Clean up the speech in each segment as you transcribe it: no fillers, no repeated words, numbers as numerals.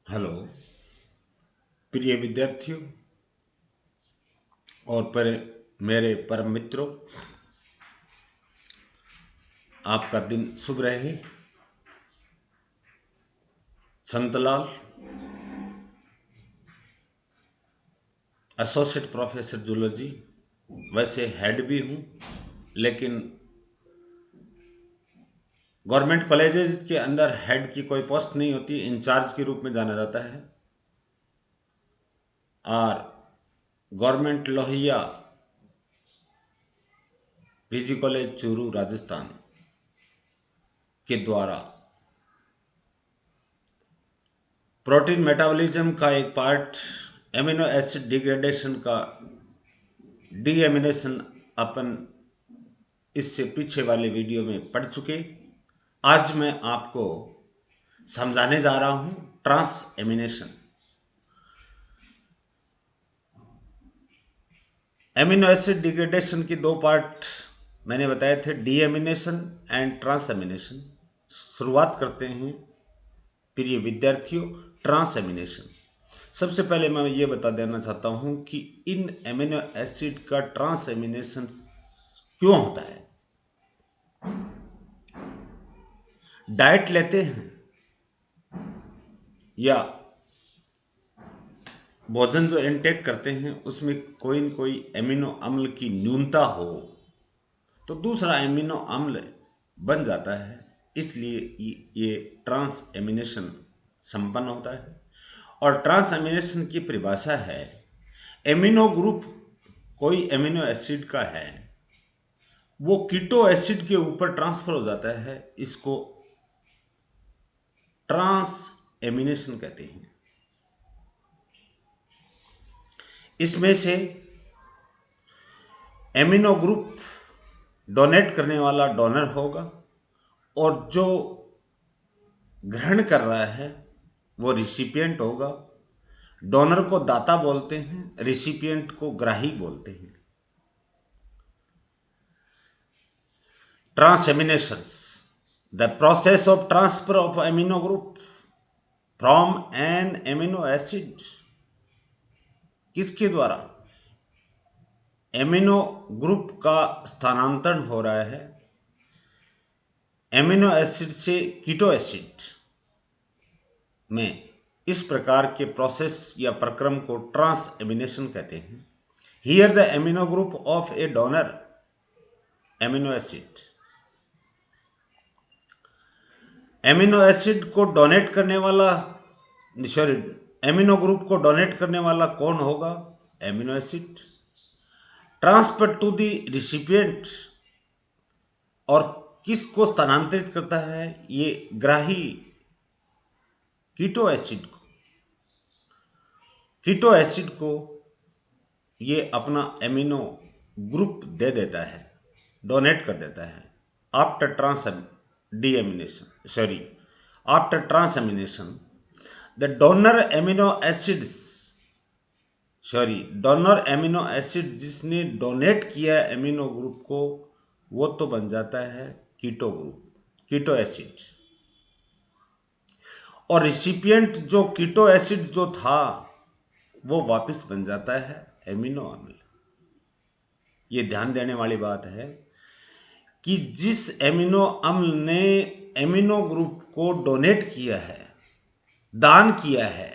Hello प्रिय विद्यार्थियों और मेरे परम मित्रों, आपका दिन शुभ रहे। संतलाल, एसोसिएट प्रोफेसर जूलॉजी, वैसे हेड भी हूँ, लेकिन गवर्नमेंट कॉलेजेस के अंदर हेड की कोई पोस्ट नहीं होती, इंचार्ज के रूप में जाना जाता है। और government Lohia PG college Churu Rajasthan के द्वारा प्रोटीन मेटाबॉलिज्म का एक पार्ट एमिनो एसिड डिग्रेडेशन का डीएमिनेशन अपन इससे पीछे वाले वीडियो में पढ़ चुके। आज मैं आपको समझाने जा रहा हूं transamination. Amino acid degradation की दो पार्ट मैंने बताए थे, डीएमिनेशन एंड ट्रांस एमिनेशन। शुरुआत करते हैं प्रिय विद्यार्थियों, ट्रांस एमिनेशन। सबसे पहले मैं ये बता देना चाहता हूं कि इन एमिनो एसिड का ट्रांस एमिनेशन क्यों होता है। डाइट लेते हैं या भोजन जो इनटेक करते हैं उसमें कोई न कोई एमिनो अम्ल की न्यूनता हो तो दूसरा एमिनो अम्ल बन जाता है, इसलिए ये ट्रांस एमिनेशन संपन्न होता है। और ट्रांस एमिनेशन की परिभाषा है, एमिनो ग्रुप कोई एमिनो एसिड का है, वो कीटो एसिड के ऊपर ट्रांसफर हो जाता है, इसको ट्रांस एमिनेशन कहते हैं। इसमें से एमिनो ग्रुप डोनेट करने वाला डोनर होगा और जो ग्रहण कर रहा है वो रिसिपिएंट होगा। डोनर को दाता बोलते हैं, रिसिपिएंट को ग्राही बोलते हैं। Transaminations, the process of transfer of amino group from an amino acid. किसके द्वारा? एमिनो ग्रुप का स्थानांतरण हो रहा है एमिनो एसिड से कीटो एसिड में। इस प्रकार के प्रोसेस या प्रक्रम को ट्रांस एमिनेशन कहते हैं। Here the amino group of a donor amino acid, amino acid को डोनेट करने वाला, सॉरी, एमिनो ग्रुप को डोनेट करने वाला कौन होगा? Amino acid. Transfer to the recipient, और किसको स्थानांतरित करता है? ये ग्राही कीटो एसिड को। कीटो एसिड को ये अपना एमिनो ग्रुप दे देता है, डोनेट कर देता है। After transdeamination, sorry, after transamination the donor amino acids, sorry, donor amino acid जिसने डोनेट किया एमिनो ग्रुप को, वो तो बन जाता है कीटो ग्रुप, कीटो एसिड। और रिसिपिएंट जो कीटो एसिड जो था वो वापस बन जाता है एमिनो अम्ल। ये ध्यान देने वाली बात है कि जिस एमिनो अम्ल ने एमिनो ग्रुप को डोनेट किया है, दान किया है,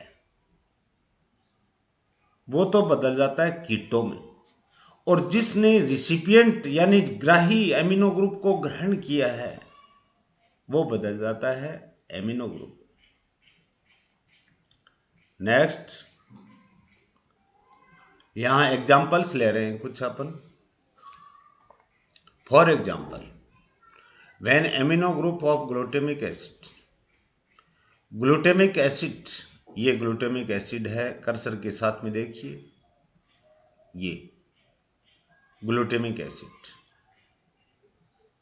वो तो बदल जाता है कीटो में। और जिसने रिसिपिएंट यानी ग्राही एमिनो ग्रुप को ग्रहण किया है, वो बदल जाता है एमिनो ग्रुप। नेक्स्ट, यहां एग्जांपल्स ले रहे हैं कुछ अपन। For example, when amino group of glutamic acid, glutamic acid, ये ग्लूटामिक एसिड है, कर्सर के साथ में देखिए, ये ग्लूटामिक एसिड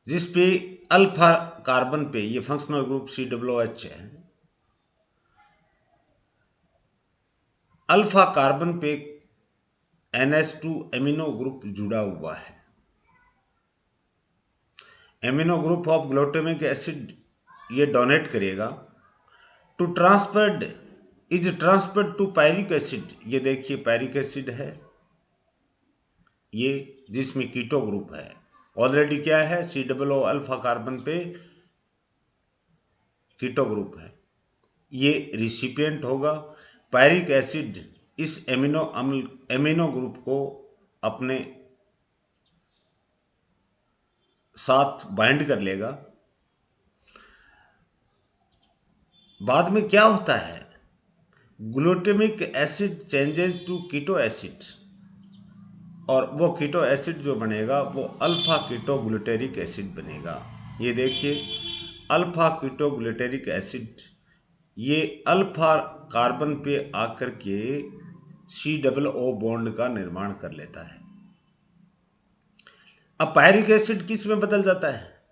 जिस पे अल्फा कार्बन पे, ये फंक्शनल ग्रुप COOH है, अल्फा कार्बन पे NH2 एमिनो ग्रुप जुड़ा हुआ है। Amino group of glutamic acid ये डोनेट करेगा to transferred is transferred to pyruvic acid. ये देखिए पायरिक एसिड है ये, जिसमें कीटो ग्रुप है। ऑलरेडी क्या है, COO अल्फा कार्बन पे कीटो ग्रुप है, ये रिसिपिएंट होगा। पायरिक एसिड इस एमिनो ग्रुप को अपने साथ बाइंड कर लेगा। बाद में क्या होता है, glutamic acid changes to keto acid, और वो कीटो एसिड जो बनेगा वो अल्फा कीटो ग्लूटेरिक एसिड बनेगा। ये देखिए अल्फा कीटो ग्लूटेरिक एसिड, ये अल्फा कार्बन पे आकर के COO बॉन्ड का निर्माण कर लेता है। अब पायरिक एसिड किस में बदल जाता है,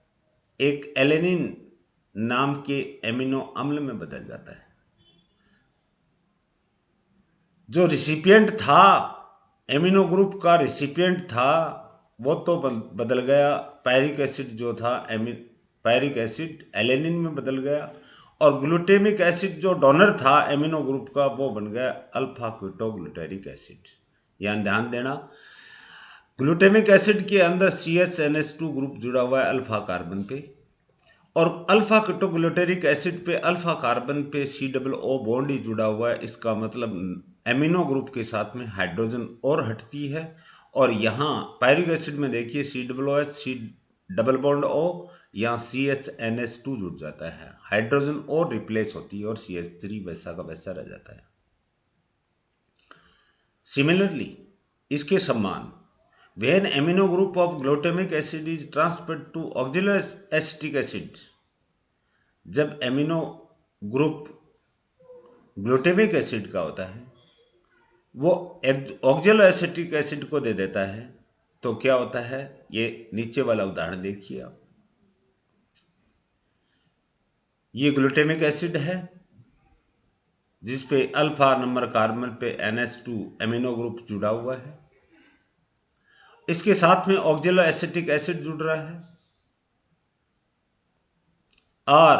एक एलेनिन नाम के एमिनो अम्ल में बदल जाता है। जो रिसिपिएंट था, एमिनो ग्रुप का रिसिपिएंट था, वो तो बदल गया। पायरिक एसिड जो था पायरिक एसिड एलेनिन में बदल गया, और ग्लूटामिक एसिड जो डोनर था एमिनो ग्रुप का वो बन गया अल्फा कीटो ग्लूटेरिक एसिड। यहाँ ध्यान देना, ग्लूटामिक एसिड के अंदर CHNH2 ग्रुप जुड़ा हुआ है अल्फा कार्बन पे, और अल्फा कीटो ग्लूटेरिक एसिड पे अल्फा कार्बन पे COO बॉन्ड ही जुड़ा हुआ है। इसका मतलब एमिनो ग्रुप के साथ में हाइड्रोजन और हटती है, और यहाँ पायरिक एसिड में देखिए COOH C double bond O, यहाँ CHNH2 जुड़ जाता है, हाइड्रोजन और रिप्लेस होती है, और CH3 वैसा का वैसा रह जाता है। सिमिलरली इसके समान, when amino group of glutamic acid is transferred to oxaloacetic acid, जब एमिनो ग्रुप ग्लूटामिक एसिड का होता है वो ऑक्जेलोएसिटिक एसिड को दे देता है, तो क्या होता है, ये नीचे वाला उदाहरण देखिए आप। ये ग्लूटामिक एसिड है जिसपे अल्फा नंबर कार्बन पे NH2 एमिनो ग्रुप जुड़ा हुआ है, इसके साथ में ऑक्जेलोएसिटिक एसिड जुड़ रहा है, और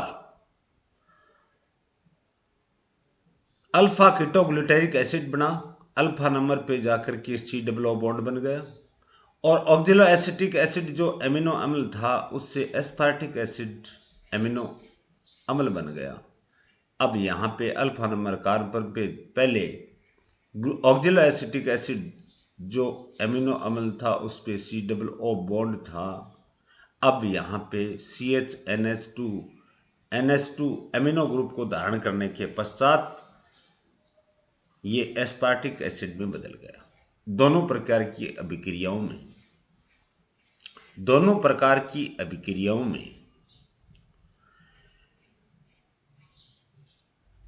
अल्फा कीटोग्लूटेरिक एसिड बना, अल्फा नंबर पे जाकर के COO बॉन्ड बन गया, और ऑक्जेलोएसिटिक एसिड जो एमिनो अम्ल था उससे एस्पार्टिक एसिड एमिनो अम्ल बन गया। अब यहाँ पे अल्फा नंबर कार्बन पे पहले ऑक्जेलोएसिटिक एसिड जो एमिनो अम्ल था उस पे COO बॉन्ड था, अब यहाँ पे NH2 एमिनो ग्रुप को धारण करने के पश्चात ये एस्पार्टिक एसिड में बदल गया। दोनों प्रकार की अभिक्रियाओं में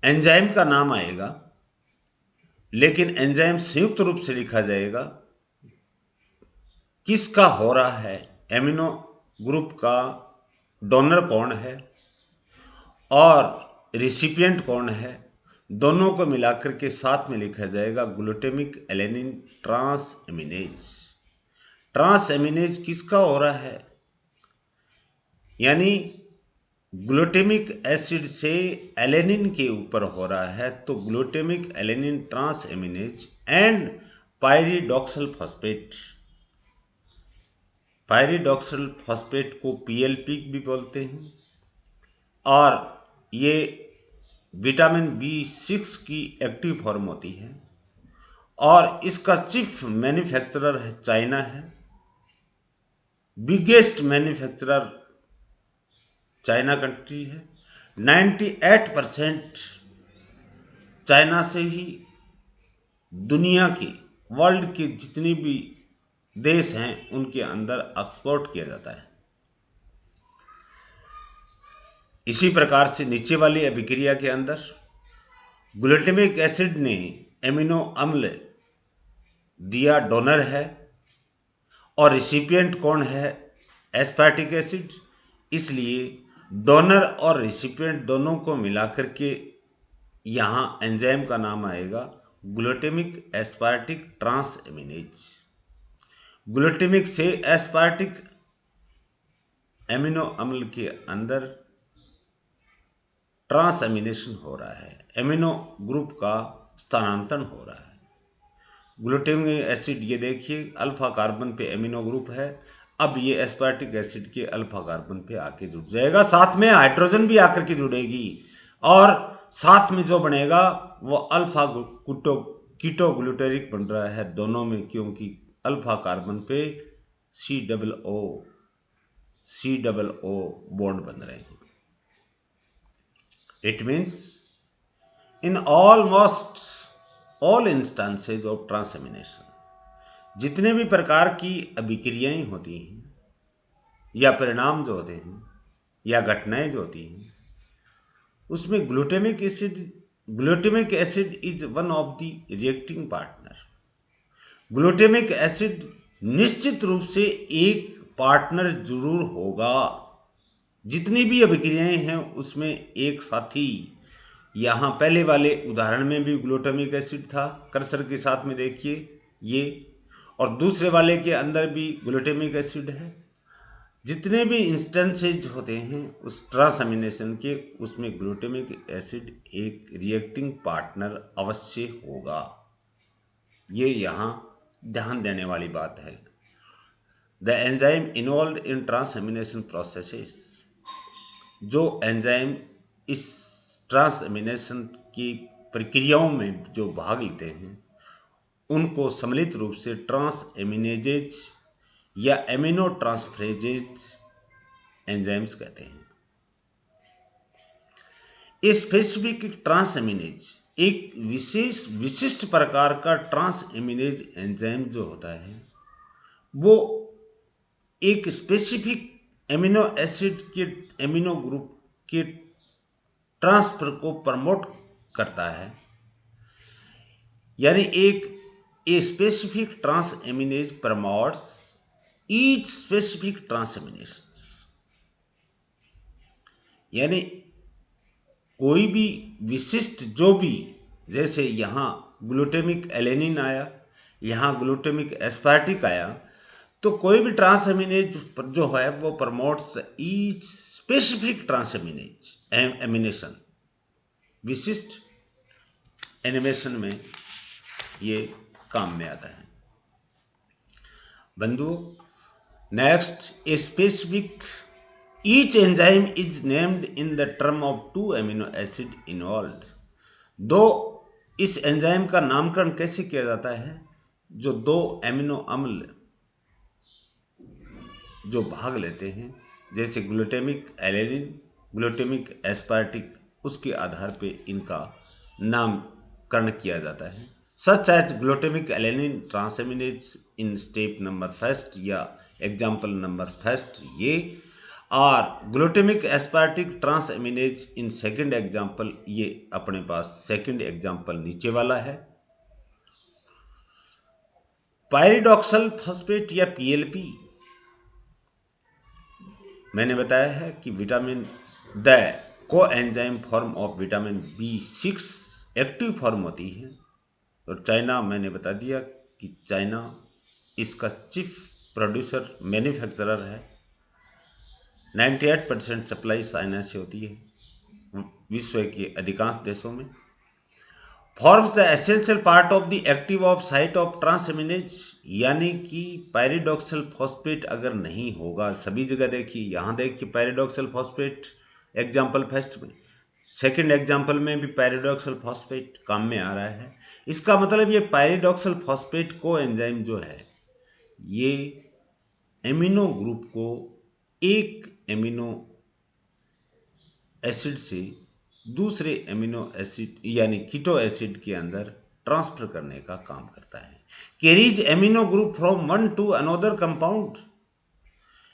एंजाइम का नाम आएगा, लेकिन एंजाइम संयुक्त रूप से लिखा जाएगा। किसका हो रहा है, एमिनो ग्रुप का डोनर कौन है और रिसिपिएंट कौन है, दोनों को मिलाकर के साथ में लिखा जाएगा ग्लूटामिक एलेनिन ट्रांस एमिनेज। ट्रांस एमिनेज किसका हो रहा है, यानी ग्लूटामिक एसिड से एलेनिन के ऊपर हो रहा है, तो glutamic alanine transaminase and pyridoxal phosphate. Pyridoxal phosphate को PLP भी बोलते हैं, और ये विटामिन B6 की एक्टिव फॉर्म होती है, और इसका चीफ मैन्युफैक्चरर है चाइना है। बिगेस्ट मैन्युफैक्चरर चाइना कंट्री है। 98% चाइना से ही दुनिया के, वर्ल्ड के जितने भी देश हैं उनके अंदर एक्सपोर्ट किया जाता है। इसी प्रकार से नीचे वाली अभिक्रिया के अंदर ग्लूटामिक एसिड ने एमिनो अम्ल दिया, डोनर है, और रिसिपिएंट कौन है, एस्पार्टिक एसिड। इसलिए डोनर और रिसिपिएंट दोनों को मिलाकर के यहाँ एंजाइम का नाम आएगा ग्लूटामिक एस्पार्टिक ट्रांस एमिनेज। ग्लूटामिक से एस्पार्टिक एमिनो अम्ल के अंदर ट्रांस एमिनेशन हो रहा है, एमिनो ग्रुप का स्थानांतरण हो रहा है। ग्लूटामिक एसिड, ये देखिए अल्फा कार्बन पे एमिनो ग्रुप है, अब ये एस्पार्टिक एसिड के अल्फा कार्बन पे आके जुड़ जाएगा, साथ में हाइड्रोजन भी आकर के जुड़ेगी और साथ में जो बनेगा वो अल्फा कीटो ग्लूटेरिक बन रहा है दोनों में, क्योंकि अल्फा कार्बन पे C डबल ओ बॉन्ड बन रहे हैं। It means in almost all instances of transamination, जितने भी प्रकार की अभिक्रियाएं होती हैं या परिणाम जो होते हैं या घटनाएं जो होती हैं, उसमें glutamic acid is one of the reacting partner. Glutamic acid निश्चित रूप से एक पार्टनर जरूर होगा। जितनी भी अभिक्रियाएं हैं उसमें एक साथी, यहाँ पहले वाले उदाहरण में भी ग्लूटामिक एसिड था, कर्सर के साथ में देखिए ये, और दूसरे वाले के अंदर भी ग्लूटामिक एसिड है। जितने भी इंस्टेंसेज होते हैं उस ट्रांसएमिनेशन के, उसमें ग्लूटामिक एसिड एक रिएक्टिंग पार्टनर अवश्य होगा। ये यहाँ ध्यान देने वाली बात है। The enzyme involve in transamination processes, जो एंजाइम इस ट्रांसएमिनेशन की प्रक्रियाओं में जो भाग लेते हैं उनको सम्मिलित रूप से ट्रांसएमिनेजेज या एमिनो ट्रांसफरेजेज एंजाइम्स कहते हैं। ए स्पेसिफिक ट्रांसएमिनेज एक विशिष्ट प्रकार का ट्रांसएमिनेज एंजाइम जो होता है वो एक स्पेसिफिक एमिनो एसिड के एमिनो ग्रुप के ट्रांसफर को प्रमोट करता है। यानी a specific transaminase promotes each specific transamination, यानी कोई भी विशिष्ट जो भी, जैसे यहाँ ग्लूटामिक एलेनिन आया, यहाँ ग्लूटामिक एस्पार्टिक आया, तो कोई भी ट्रांसएमिनेज जो है वो promotes each specific transaminase amination. विशिष्ट एनिमेशन में ये काम में आता है। बंधुओं, next, a specific each enzyme is named in the term of two amino acid involve. दो, इस एंजाइम का नामकरण कैसे किया जाता है? जो दो एमिनो अम्ल जो भाग लेते हैं, जैसे ग्लूटामिक एलेनिन, ग्लूटामिक एस्पार्टिक, उसके आधार पे इनका नामकरण किया जाता है। Such as glutamic alanine transaminase in step number first या एग्जाम्पल नंबर फर्स्ट ये, और glutamic aspartic transaminase in second example, ये अपने पास सेकंड एग्जाम्पल नीचे वाला है। पायरिडॉक्सल फॉस्फेट या पीएलपी, मैंने बताया है कि vitamin the coenzyme form of vitamin B6 active form होती है। और चाइना, मैंने बता दिया कि चाइना इसका चीफ प्रोड्यूसर मैन्युफैक्चरर है। 98% सप्लाई चाइना से होती है विश्व के अधिकांश देशों में। Forms the essential part of the active of site of transaminase, यानी कि पायरिडॉक्सल फॉस्फेट अगर नहीं होगा, सभी जगह देखिए, यहाँ देखिए पायरिडॉक्सल फॉस्फेट एग्जाम्पल फर्स्ट में, सेकंड एग्जाम्पल में भी पायरिडॉक्सल फॉस्फेट काम में आ रहा है। इसका मतलब ये पायरिडॉक्सल फॉस्फेट को एंजाइम जो है ये एमिनो ग्रुप को एक एमिनो एसिड से दूसरे एमिनो एसिड यानी कीटो एसिड के अंदर ट्रांसफर करने का काम करता है। Carries amino group from one two another compound,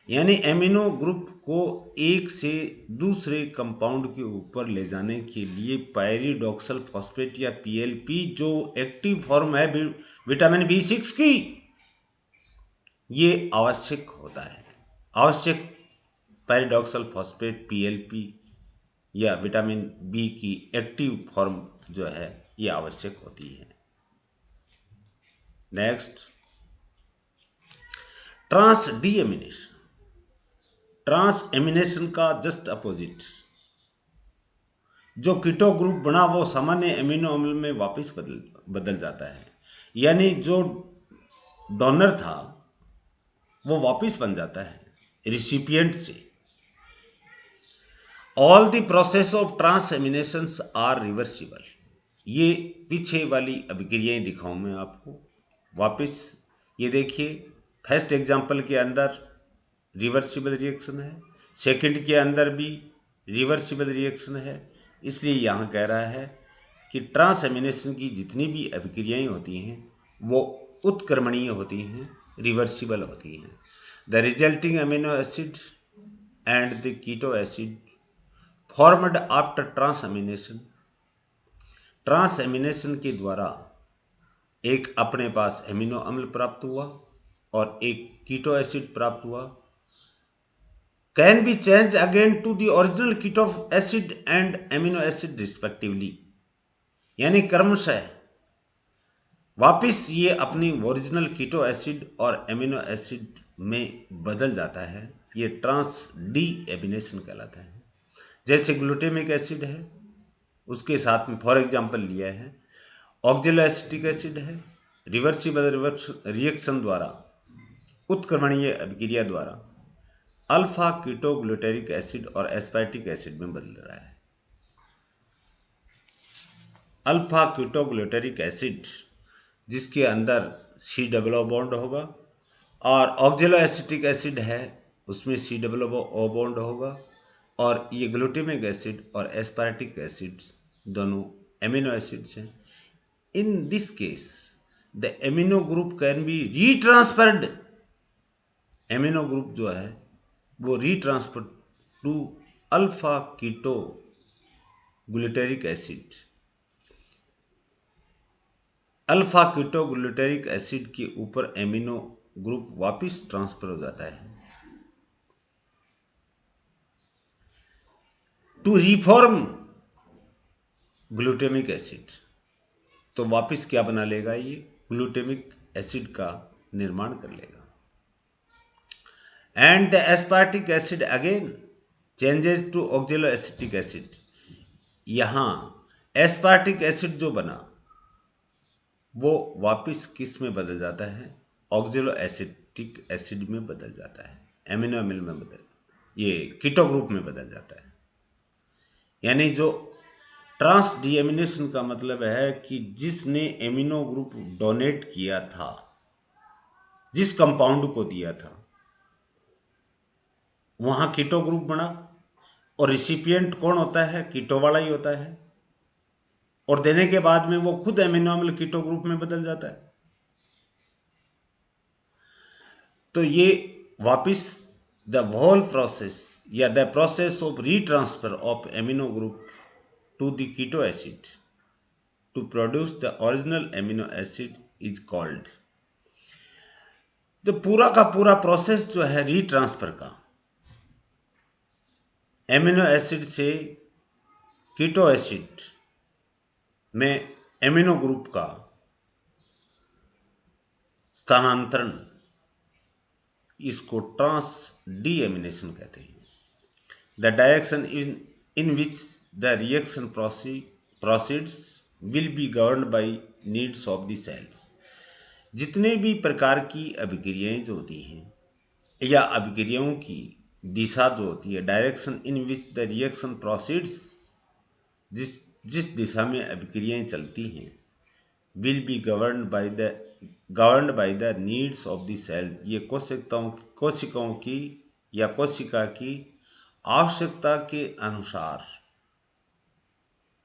यानी एमिनो ग्रुप को एक से दूसरे कंपाउंड के ऊपर ले जाने के लिए पायरिडॉक्सल फॉस्फेट या पीएलपी जो एक्टिव फॉर्म है विटामिन B6 की, ये आवश्यक होता है। आवश्यक पायरिडॉक्सल फॉस्फेट पीएलपी या विटामिन बी की एक्टिव फॉर्म जो है ये आवश्यक होती है। Next, transdeamination. Transamination का जस्ट अपोजिट जो कीटो ग्रुप बना वो सामान्य एमिनो अम्ल में वापस बदल जाता है, यानी जो डोनर था वो वापस बन जाता है रिसिपिएंट से। All the process of transaminations are reversible. ये पीछे वाली अभिक्रियाएं दिखाऊं मैं आपको वापस। ये देखिए, फर्स्ट एग्जांपल के अंदर रिवर्सिबल रिएक्शन है, सेकंड के अंदर भी रिवर्सिबल रिएक्शन है। इसलिए यहाँ कह रहा है कि ट्रांसएमिनेशन की जितनी भी अभिक्रियाएं होती हैं वो उत्क्रमणीय होती हैं, रिवर्सिबल होती हैं। The resulting amino acid and the keto acid formed after transamination. Transamination के द्वारा एक अपने पास एमिनो अम्ल प्राप्त हुआ और एक कीटो एसिड प्राप्त हुआ, can be change again to the original keto acid and amino acid respectively. यानी क्रमशः वापिस ये अपनी ओरिजिनल कीटो एसिड और एमिनो एसिड में बदल जाता है। ये ट्रांस डी एमिनेशन कहलाता है। जैसे ग्लूटामिक एसिड है, उसके साथ में फॉर एग्जांपल लिया है ऑक्जेलो एसिटिक एसिड है, रिवर्सिबल रिएक्शन द्वारा, उत्क्रमणीय अभिक्रिया द्वारा अल्फा कीटोग्लूटेरिक एसिड और एस्पार्टिक एसिड में बदल रहा है। अल्फा कीटोग्लूटेरिक एसिड जिसके अंदर सी डबल ओ बॉन्ड होगा, और ऑक्जेलो एसिटिक एसिड है उसमें सी डबल ओ बॉन्ड होगा, और ये ग्लूटामिक एसिड और एस्पार्टिक एसिड दोनों एमिनो एसिड्स हैं। In this case the amino group can be retransferred. Amino group जो है वो retransfer to alpha keto glutaric acid. Alpha keto glutaric acid के ऊपर एमिनो ग्रुप वापस ट्रांसफर हो जाता है टू रिफॉर्म ग्लूटामिक एसिड। तो वापस क्या बना लेगा, ये ग्लूटामिक एसिड का निर्माण कर लेगा। And the aspartic acid again changes to oxaloacetic acid. यहां एस्पार्टिक एसिड जो बना वो वापस किस में बदल जाता है, ऑक्जेलो एसिटिक एसिड में बदल जाता है, एमिनो अम्ल में ये कीटो ग्रुप में बदल जाता है। यानी जो ट्रांस डीएमिनेशन का मतलब है कि जिसने एमिनो ग्रुप डोनेट किया था, जिस कंपाउंड को दिया था, वहां कीटो ग्रुप बना, और रिसिपिएंट कौन होता है, कीटो वाला ही होता है, और देने के बाद में वो खुद एमिनो अम्ल कीटो ग्रुप में बदल जाता है। तो ये वापिस द होल प्रोसेस या the process of retransfer of amino group to the keto acid to produce the original amino acid is called. तो पूरा का पूरा प्रोसेस जो है रीट्रांसफर का, एमिनो एसिड से कीटो एसिड में एमिनो ग्रुप का स्थानांतरण, इसको ट्रांस डीएमिनेशन कहते हैं। The direction in which the reaction proceeds will be governed by needs of the cells. जितने भी प्रकार की अभिक्रियाएं जो होती हैं या अभिक्रियाओं की दिशा जो होती है, direction in which the reaction proceeds, जिस जिस दिशा में अभिक्रियाएं चलती हैं, will be governed by the needs of the cell. ये कोशिकाओं की या कोशिका की आवश्यकता के अनुसार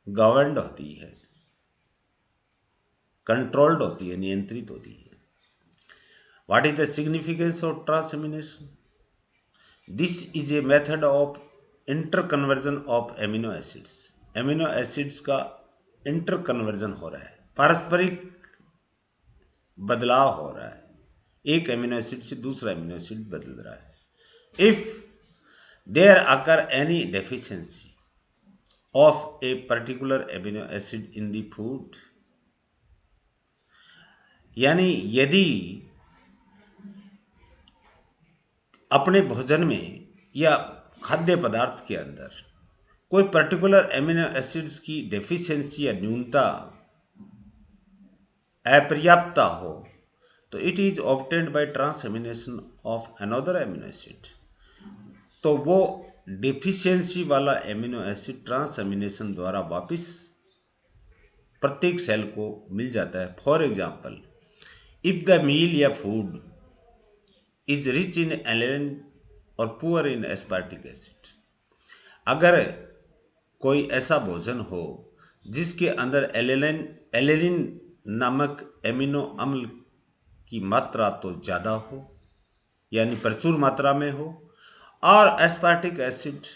गवर्न्ड होती है, कंट्रोल्ड होती है, नियंत्रित होती है। What is the significance of transamination? This is a method of interconversion of amino acids. Amino acids का इंटरकन्वर्जन हो रहा है, पारस्परिक बदलाव हो रहा है, एक एमिनो एसिड से दूसरा एमिनो एसिड बदल रहा है। If there occur any deficiency of a particular amino acid in the food, यानी यदि अपने भोजन में या खाद्य पदार्थ के अंदर कोई पर्टिकुलर एमिनो एसिड्स की डेफिशिएंसी या न्यूनता अपर्याप्तता हो तो it is obtained by transamination of another amino acid. तो वो डेफिशिएंसी वाला एमिनो एसिड ट्रांसएमिनेशन द्वारा वापस प्रत्येक सेल को मिल जाता है। For example, if the meal या food is rich in alanine और पुअर इन एस्पार्टिक एसिड, अगर कोई ऐसा भोजन हो जिसके अंदर एलेनिन नामक एमिनो अम्ल की मात्रा तो ज़्यादा हो, यानी प्रचुर मात्रा में हो, और एस्पार्टिक एसिड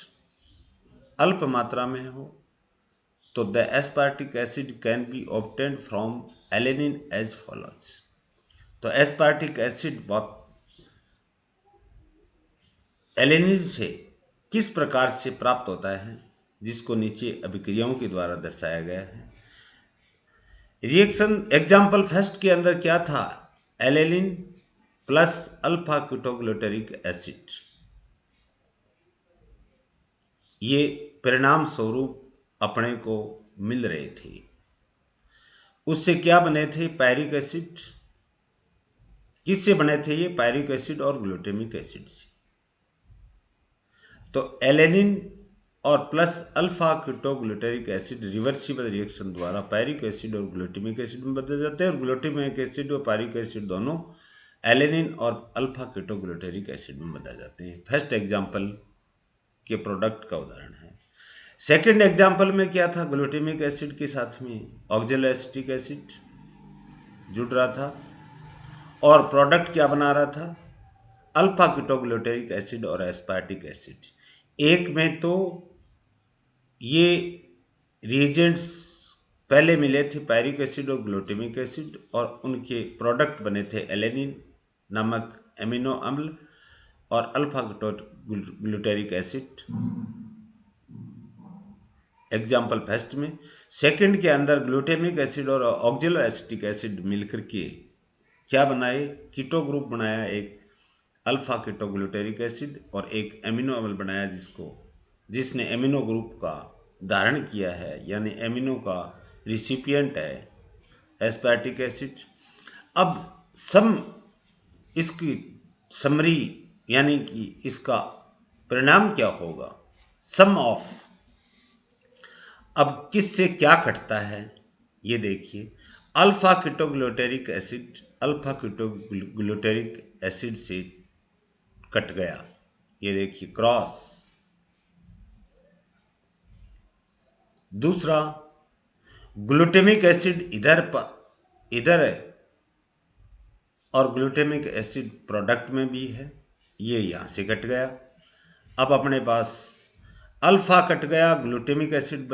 अल्प मात्रा में हो, तो the aspartic acid can be obtained from alanine as follows. तो एस्पार्टिक एसिड एलेनिन से किस प्रकार से प्राप्त होता है, जिसको नीचे अभिक्रियाओं के द्वारा दर्शाया गया है। रिएक्शन एग्जाम्पल फर्स्ट के अंदर क्या था, alanine plus alpha ketoglutaric acid, ये परिणाम स्वरूप अपने को मिल रहे थे। उससे क्या बने थे, पायरिक एसिड। किससे बने थे ये, पायरिक एसिड और ग्लूटामिक एसिड से। तो एलेनिन और plus alpha ketoglutaric acid reversible reaction द्वारा पायरिक एसिड और ग्लूटामिक एसिड में बदल जाते हैं, और ग्लूटामिक एसिड और पायरिक एसिड दोनों एलेनिन और अल्फा कीटोग्लूटारिक एसिड में बदल जाते हैं। फर्स्ट एग्जाम्पल के प्रोडक्ट का उदाहरण है। सेकेंड एग्जाम्पल में क्या था, ग्लूटामिक एसिड के साथ में ऑक्जेलोएसिटिक एसिड जुड़ रहा था और प्रोडक्ट क्या बना रहा था, अल्फा कीटोग्लूटारिक एसिड और एस्पार्टिक एसिड। एक में तो ये रिएजेंट्स पहले मिले थे, पायरिक एसिड और ग्लूटामिक एसिड, और उनके प्रोडक्ट बने थे एलेनिन नामक एमिनो अम्ल और alpha glutaric acid, example first में। सेकंड के अंदर ग्लूटामिक एसिड और ऑक्जेलोएसिटिक एसिड मिलकर के क्या बनाए, कीटो ग्रुप बनाया, एक अल्फा कीटोग्लूटारिक एसिड, और एक एमिनो अम्ल बनाया जिसने एमिनो ग्रुप का धारण किया है, यानी एमिनो का रिसिपिएंट है एस्पार्टिक एसिड। अब इसकी समरी यानी कि इसका परिणाम क्या होगा, सम ऑफ। अब किससे क्या घटता है ये देखिए, alpha ketoglutaric acid alpha ketoglutaric acid से कट गया, ये देखिए क्रॉस। दूसरा, ग्लूटामिक एसिड इधर है और ग्लूटामिक एसिड प्रोडक्ट में भी है, ये यहाँ से कट गया। अब अपने पास अल्फा कट गया, ग्लूटामिक एसिड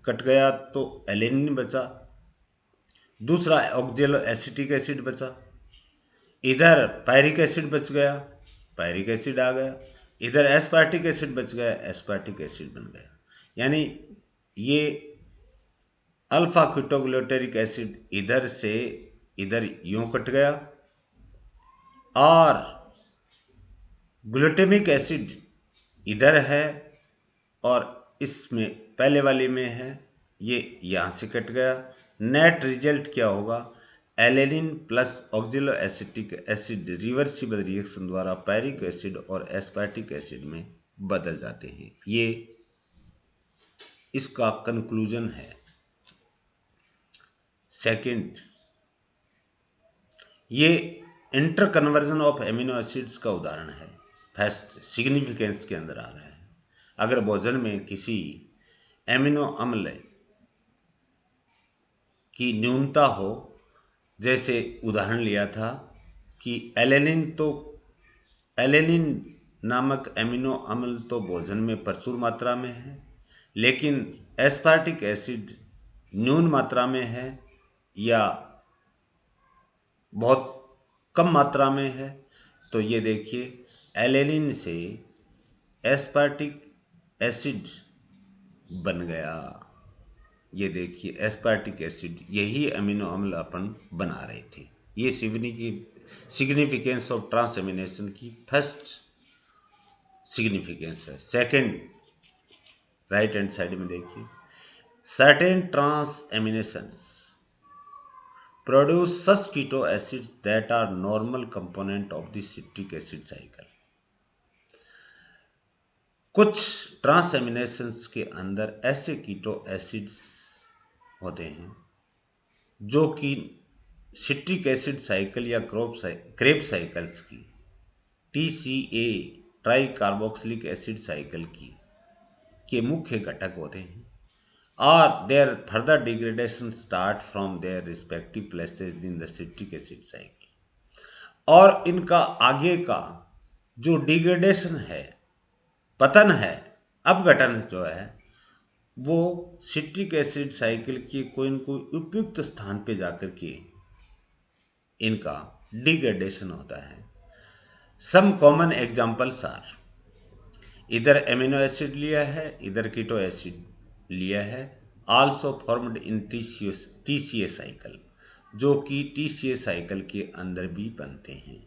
कट गया, तो एलेनिन बचा। दूसरा ऑक्जेलोएसिटिक एसिड बचा, इधर पायरिक एसिड बच गया, पायरिक एसिड आ गया, इधर एस्पार्टिक एसिड बच गया, एस्पार्टिक एसिड बन गया। यानी ये अल्फा कीटोग्लूटारिक एसिड इधर से इधर यूं कट गया, और ग्लूटामिक एसिड इधर है और इसमें पहले वाले में है, ये यहाँ से कट गया। नेट रिजल्ट क्या होगा, alanine plus oxaloacetic acid reversible reaction द्वारा पायरिक एसिड और एस्पार्टिक एसिड में बदल जाते हैं। ये इसका कंक्लूजन है। सेकंड, ये inter conversion of amino acids का उदाहरण है। फर्स्ट सिग्निफिकेंस के अंदर आ रहा है, अगर भोजन में किसी एमिनो अम्ल की न्यूनता हो, जैसे उदाहरण लिया था कि एलेनिन नामक एमिनो अम्ल तो भोजन में प्रचुर मात्रा में है, लेकिन एस्पार्टिक एसिड न्यून मात्रा में है या बहुत कम मात्रा में है, तो ये देखिए एलेनिन से एस्पार्टिक एसिड बन गया। ये देखिए एस्पार्टिक एसिड, यही अमीनो अम्ल अपन बना रहे थे। ये सिग्निफिकेंस ऑफ ट्रांसएमिनेशन की फर्स्ट सिग्निफिकेंस है। सेकंड, राइट हैंड साइड में देखिए, certain transaminations produce such keto acids that are normal component of the citric acid cycle। कुछ ट्रांस एमिनेशंस के अंदर ऐसे कीटो एसिड्स होते हैं जो कि सिट्रिक एसिड साइकिल या क्रेब साइकिल्स की TCA try carboxylic acid cycle की के मुख्य घटक होते हैं, और their further degradation start from their respective places in the citric acid cycle। और इनका आगे का जो डिग्रेडेशन है, पतन है, अपघटन जो है, वो सिट्रिक एसिड साइकिल के कोई न कोई उपयुक्त स्थान पे जाकर के इनका डिग्रेडेशन होता है। सम कॉमन एग्जाम्पल्स आर, इधर एमिनो एसिड लिया है, इधर कीटो एसिड लिया है, also formed in TCA cycle, जो कि TCA साइकिल के अंदर भी बनते हैं।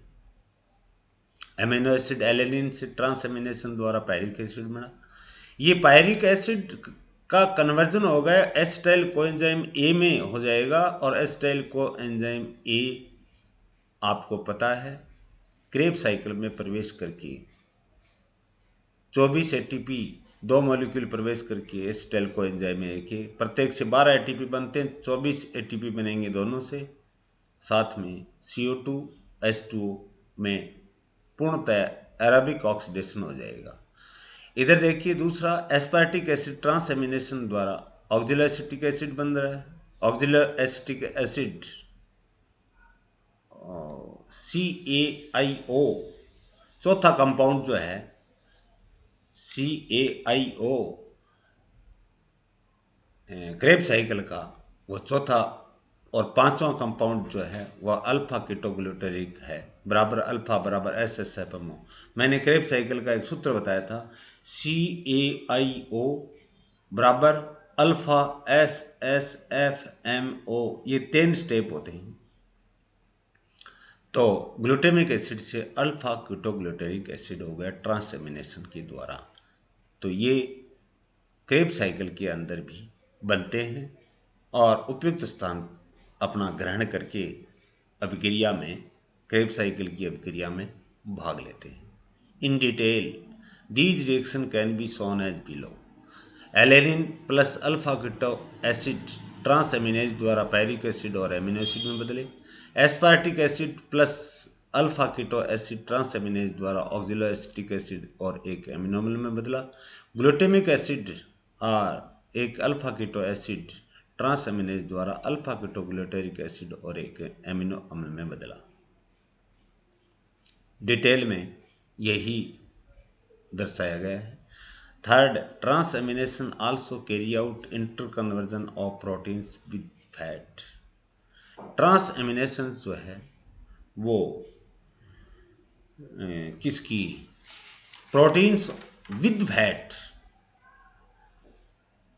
एमिनो एसिड एलेनिन से ट्रांस एमिनेशन द्वारा पायरिक एसिड बना। ये पायरिक एसिड का कन्वर्जन हो गया एसिटाइल कोएंजाइम ए में हो जाएगा, और एसिटाइल कोएंजाइम ए आपको पता है क्रेब साइकिल में प्रवेश करके 24 ATP 2 मॉलिक्यूल प्रवेश करके एसिटाइल कोएंजाइम ए के प्रत्येक से 12 ATP बनते हैं, 24 ATP बनेंगे दोनों से, साथ में CO2 H2O में पूर्णतः एराबिक ऑक्सीडेशन हो जाएगा। इधर देखिए दूसरा एस्पार्टिक एसिड ट्रांस एमिनेशन द्वारा ऑक्जिलो एसिटिक एसिड बन रहा है। ऑक्जिलो एसिटिक एसिड CaIO चौथा कंपाउंड जो है CaIO क्रेब साइकिल का, वो चौथा और पांचवा कंपाउंड जो है वह अल्फा कीटोग्लूटारिक है, बराबर अल्फा बराबर SSFMO। मैंने क्रेब साइकिल का एक सूत्र बताया था, CaIO बराबर अल्फा SSFMO। ये 10 स्टेप होते हैं। तो ग्लूटामिक एसिड से अल्फा कीटोग्लूटारिक एसिड हो गया ट्रांस एमिनेशन के द्वारा। तो ये क्रेब साइकिल के अंदर भी बनते हैं और उपयुक्त स्थान अपना ग्रहण करके अभिक्रिया में, क्रेब साइकिल की अभिक्रिया में भाग लेते हैं। In detail these reaction can be shown as below. Alanine plus alpha keto acid transaminase द्वारा पायरिक एसिड और एमिनो एसिड में बदले। Aspartic acid plus alpha keto acid transaminase द्वारा ऑक्जिलो एसिटिक एसिड और एक एमिनो अम्ल में बदला। ग्लूटामिक एसिड और एक alpha keto acid transaminase द्वारा अल्फा कीटो ग्लूटारिक एसिड और एक एमिनो अम्ल में बदला। डिटेल में यही दर्शाया गया है। Third, transamination also carry out interconversion of proteins with fat. Transamination जो है वो किसकी, proteins with fat.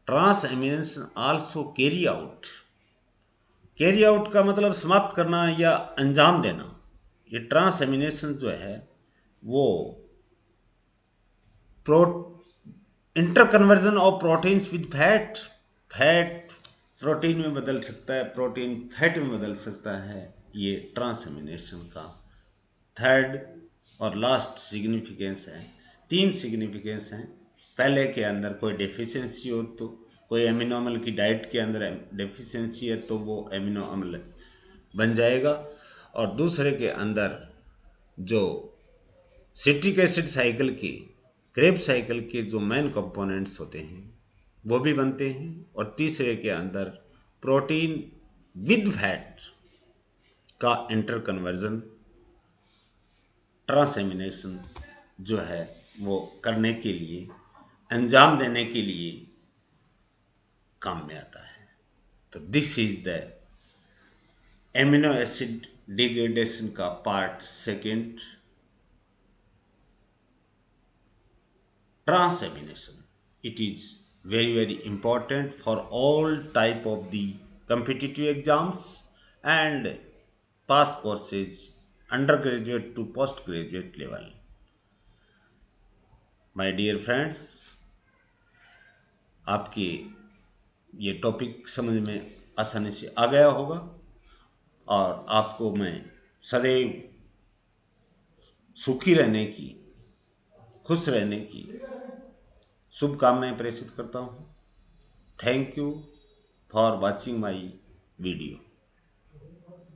Transamination also carry out, carry out का मतलब समाप्त करना या अंजाम देना। ये ट्रांस एमिनेशन जो है वो inter conversion of proteins with fat, fat protein में बदल सकता है, प्रोटीन फैट में बदल सकता है। ये ट्रांस एमिनेशन का थर्ड और लास्ट सिग्निफिकेंस है। 3 सिग्निफिकेंस हैं। पहले के अंदर कोई डेफिशिएंसी हो, तो कोई एमिनो अम्ल की डाइट के अंदर डेफिशिएंसी है तो वो एमिनो अम्ल बन जाएगा, और दूसरे के अंदर जो सिट्रिक एसिड साइकिल की, क्रेब साइकिल के जो मेन कंपोनेंट्स होते हैं वो भी बनते हैं, और तीसरे के अंदर प्रोटीन विद फैट का इंटर कन्वर्जन ट्रांस एमिनेशन जो है वो करने के लिए, अंजाम देने के लिए काम में आता है। तो this is the amino acid degradation का part second, transamination. It is very important for all type of the competitive exams and pass courses undergraduate to postgraduate level. My dear friends, आपके ये topic समझ में आसानी से आ गया होगा और आपको मैं सदैव सुखी रहने की, खुश रहने की शुभकामनाएं प्रेषित करता हूँ। Thank you for watching my video.